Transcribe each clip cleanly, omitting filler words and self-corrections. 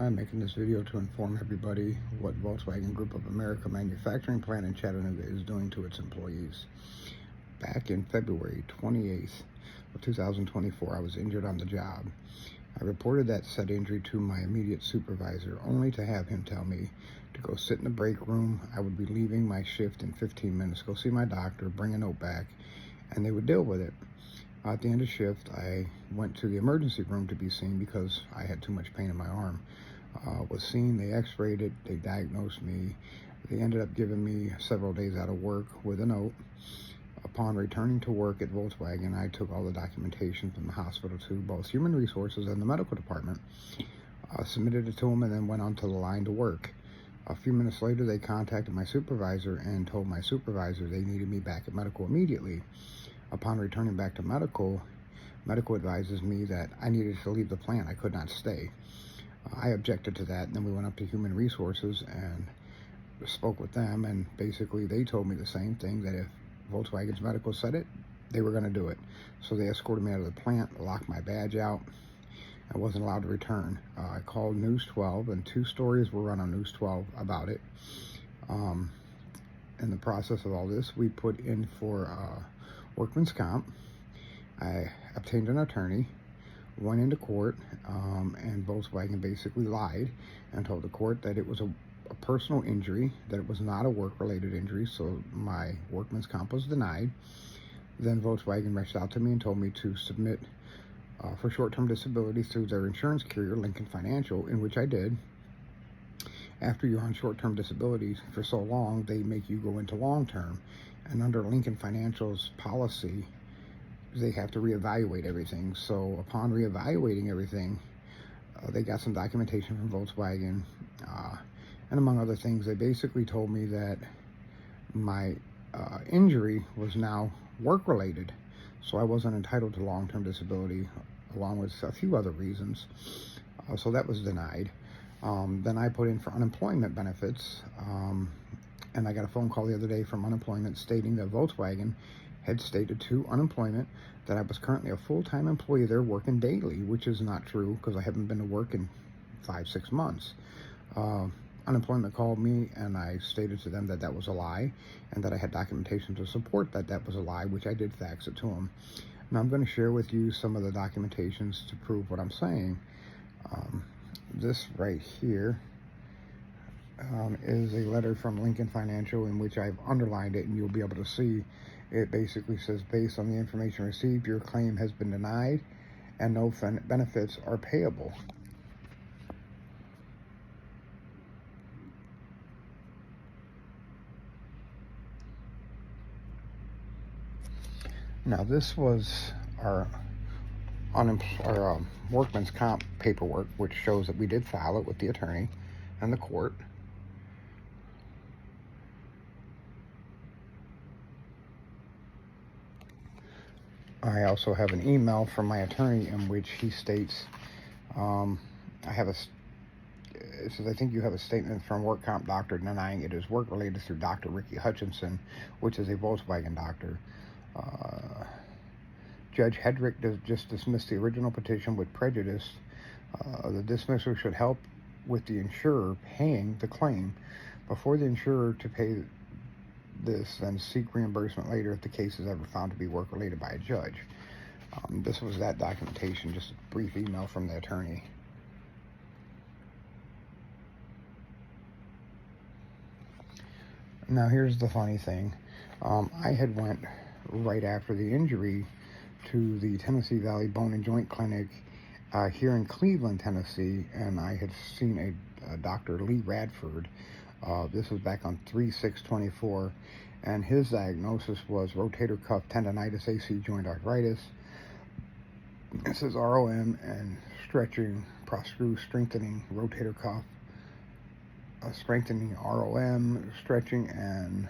I'm making this video to inform everybody what Volkswagen Group of America manufacturing plant in Chattanooga is doing to its employees. Back in February 28th of 2024, I was injured on the job. I reported that said injury to my immediate supervisor, only to have him tell me to go sit in the break room. I would be leaving my shift in 15 minutes, go see my doctor, bring a note back, and they would deal with it. At the end of shift, I went to the emergency room to be seen because I had too much pain in my arm. Was seen, they x-rayed it, they diagnosed me. They ended up giving me several days out of work with a note. Upon returning to work at Volkswagen, I took all the documentation from the hospital to both Human Resources and the medical department, submitted it to them, and then went onto the line to work. A few minutes later, they contacted my supervisor and told my supervisor they needed me back at medical immediately. Upon returning back to medical advises me that I needed to leave the plant. I could not stay. I objected to that, and then we went up to Human Resources and spoke with them, and basically they told me the same thing, that if Volkswagen's medical said it, they were going to do it. So they escorted me out of the plant, locked my badge out. I wasn't allowed to return. I called News 12, and 2 stories were run on News 12 about it. In the process of all this, we put in for workman's comp. I obtained an attorney, went into court, and Volkswagen basically lied and told the court that it was a personal injury, that it was not a work-related injury, so my workman's comp was denied. Then Volkswagen reached out to me and told me to submit for short-term disability through their insurance carrier, Lincoln Financial, in which I did. After you're on short-term disability for so long, they make you go into long-term, and under Lincoln Financial's policy, they have to reevaluate everything. So upon reevaluating everything, they got some documentation from Volkswagen, and among other things, they basically told me that my injury was now work-related, so I wasn't entitled to long-term disability, along with a few other reasons. So that was denied. Then I put in for unemployment benefits, and I got a phone call the other day from unemployment stating that Volkswagen had stated to unemployment that I was currently a full-time employee there working daily, which is not true because I haven't been to work in 5-6 months. Unemployment called me, and I stated to them that that was a lie and that I had documentation to support that that was a lie, which I did fax it to them. Now I'm going to share with you some of the documentations to prove what I'm saying. This right here is a letter from Lincoln Financial in which I've underlined it, and you'll be able to see it basically says, based on the information received, your claim has been denied and no benefits are payable. Now this was our workman's comp paperwork, which shows that we did file it with the attorney and the court. I also have an email from my attorney in which he states, it says, I think you have a statement from work comp doctor denying it is work related through Dr. Ricky Hutchinson, which is a Volkswagen doctor. Judge Hedrick just dismissed the original petition with prejudice. The dismissal should help with the insurer paying the claim before the insurer to pay this, then seek reimbursement later if the case is ever found to be work-related by a judge. This was that documentation, just a brief email from the attorney. Now here's the funny thing. I had went right after the injury to the Tennessee Valley Bone and Joint Clinic here in Cleveland, Tennessee, and I had seen a Dr. Lee Radford. This was back on 3/6/24, and his diagnosis was rotator cuff tendonitis, AC joint arthritis. It says ROM and stretching, proscrew, strengthening rotator cuff, strengthening ROM, stretching and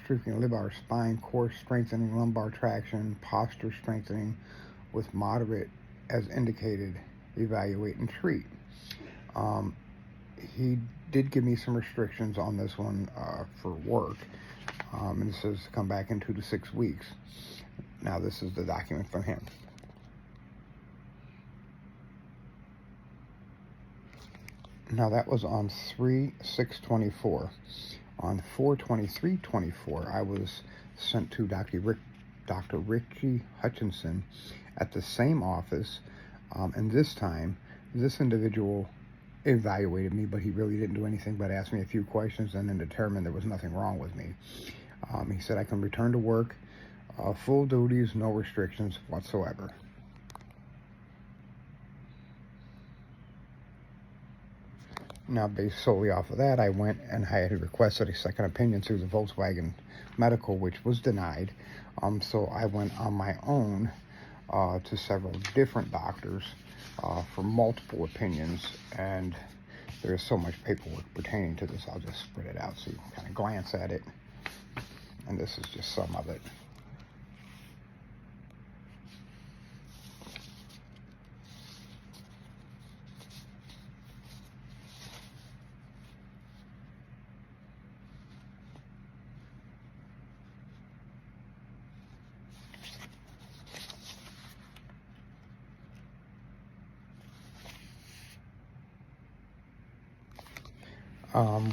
strengthening lumbar spine, core strengthening, lumbar traction, posture strengthening with moderate as indicated, evaluate and treat. He did give me some restrictions on this one for work, and it says to come back in 2 to 6 weeks. Now this is the document from him. Now that was on 3/6/24. On 4/23/24, I was sent to Dr. Richie Hutchinson at the same office, and this time, this individual evaluated me, but he really didn't do anything but ask me a few questions and then determined there was nothing wrong with me. He said I can return to work, full duties, no restrictions whatsoever. Now, based solely off of that, I went and I had requested a second opinion through the Volkswagen Medical, which was denied. So I went on my own to several different doctors for multiple opinions, and there's so much paperwork pertaining to this. I'll just spread it out so you can kind of glance at it, and this is just some of it.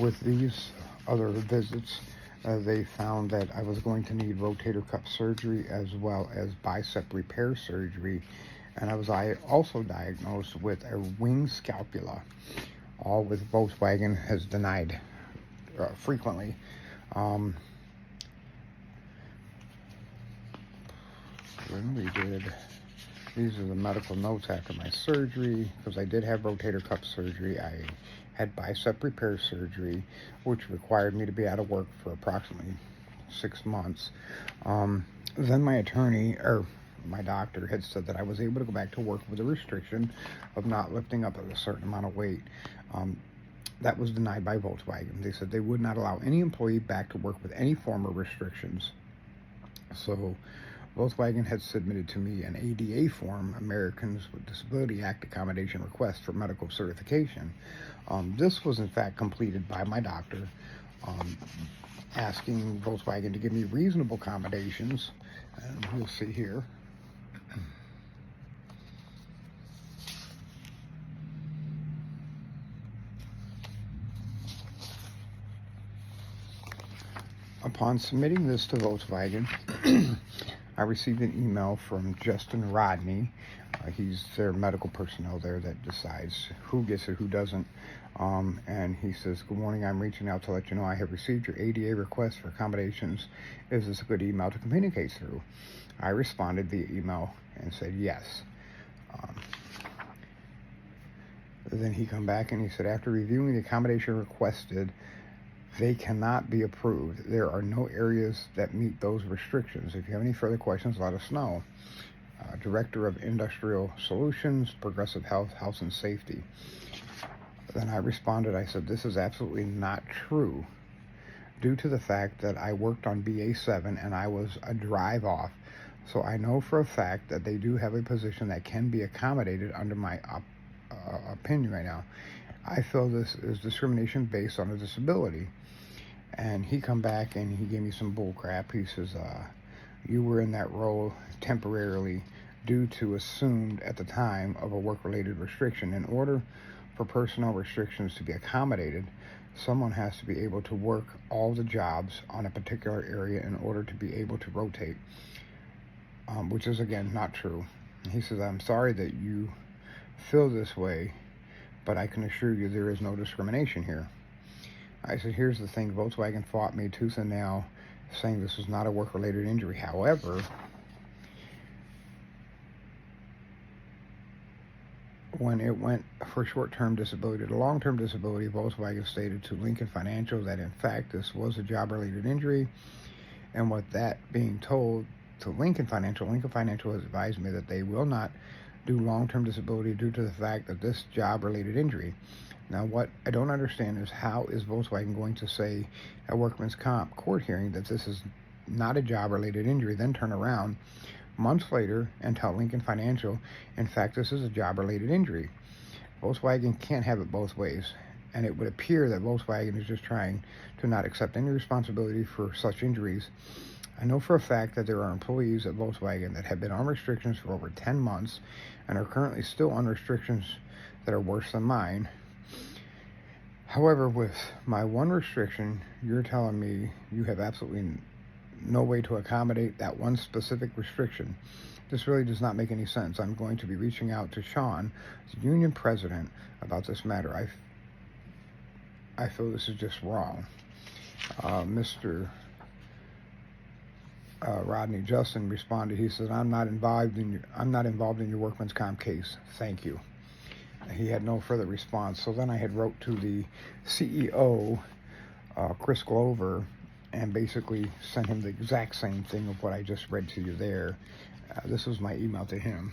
With these other visits, they found that I was going to need rotator cuff surgery as well as bicep repair surgery, and I also diagnosed with a wing scapula, all with Volkswagen has denied frequently. When we did, these are the medical notes after my surgery, because I did have rotator cuff surgery. I had bicep repair surgery, which required me to be out of work for approximately 6 months. Then my attorney, or my doctor, had said that I was able to go back to work with a restriction of not lifting up a certain amount of weight. That was denied by Volkswagen. They said they would not allow any employee back to work with any form of restrictions. So Volkswagen had submitted to me an ADA form, Americans with Disability Act Accommodation Request for medical certification. This was in fact completed by my doctor, asking Volkswagen to give me reasonable accommodations, and we'll see here. Upon submitting this to Volkswagen, I received an email from Justin Rodney. He's their medical personnel there that decides who gets it, who doesn't. And he says, "Good morning, I'm reaching out to let you know I have received your ADA request for accommodations. Is this a good email to communicate through?" I responded via email and said yes. Then he come back and he said, "After reviewing the accommodation requested, they cannot be approved. There are no areas that meet those restrictions. If you have any further questions, let us know." Director of Industrial Solutions, Progressive Health and Safety. Then I responded, I said, "This is absolutely not true, due to the fact that I worked on BA7 and I was a drive off. So I know for a fact that they do have a position that can be accommodated under my opinion right now. I feel this is discrimination based on a disability." And he come back and he gave me some bull crap. He says, "You were in that role temporarily due to assumed at the time of a work-related restriction. In order for personnel restrictions to be accommodated, someone has to be able to work all the jobs on a particular area in order to be able to rotate," which is, again, not true. He says, "I'm sorry that you feel this way, but I can assure you there is no discrimination here." I said, "Here's the thing, Volkswagen fought me tooth and nail, saying this was not a work-related injury. However, when it went for short-term disability to long-term disability, Volkswagen stated to Lincoln Financial that in fact this was a job-related injury, and with that being told to Lincoln Financial has advised me that they will not do long-term disability due to the fact that this job-related injury." Now, what I don't understand is how is Volkswagen going to say at workman's comp court hearing that this is not a job-related injury, then turn around months later and tell Lincoln Financial, in fact, this is a job-related injury. Volkswagen can't have it both ways, and it would appear that Volkswagen is just trying to not accept any responsibility for such injuries. I know for a fact that there are employees at Volkswagen that have been on restrictions for over 10 months and are currently still on restrictions that are worse than mine. However, with my one restriction, you're telling me you have absolutely no way to accommodate that one specific restriction. This really does not make any sense. I'm going to be reaching out to Sean, the union president, about this matter. I feel this is just wrong. Mr. Rodney Justin responded. He said, I'm not involved in your workman's comp case. Thank you. He had no further response. So then I had wrote to the CEO, Chris Glover, and basically sent him the exact same thing of what I just read to you there. This was my email to him.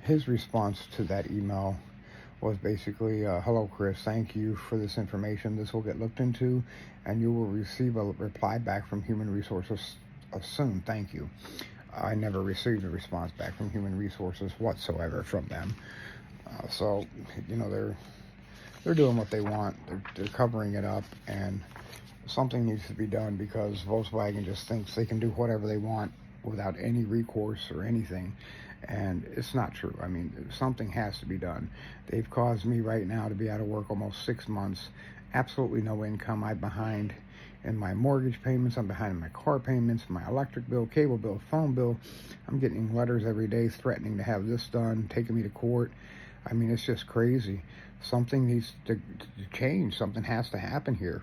His response to that email was basically, hello Chris, thank you for this information. This will get looked into and you will receive a reply back from Human Resources soon. Thank you. I never received a response back from Human Resources whatsoever from them. So, you know, they're doing what they want. They're covering it up, and something needs to be done because Volkswagen just thinks they can do whatever they want without any recourse or anything. And it's not true. I mean, something has to be done. They've caused me right now to be out of work almost 6 months, absolutely no income. I'm behind in my mortgage payments. I'm behind in my car payments, my electric bill, cable bill, phone bill. I'm getting letters every day threatening to have this done, taking me to court. I mean, it's just crazy. Something needs to change. Something has to happen here.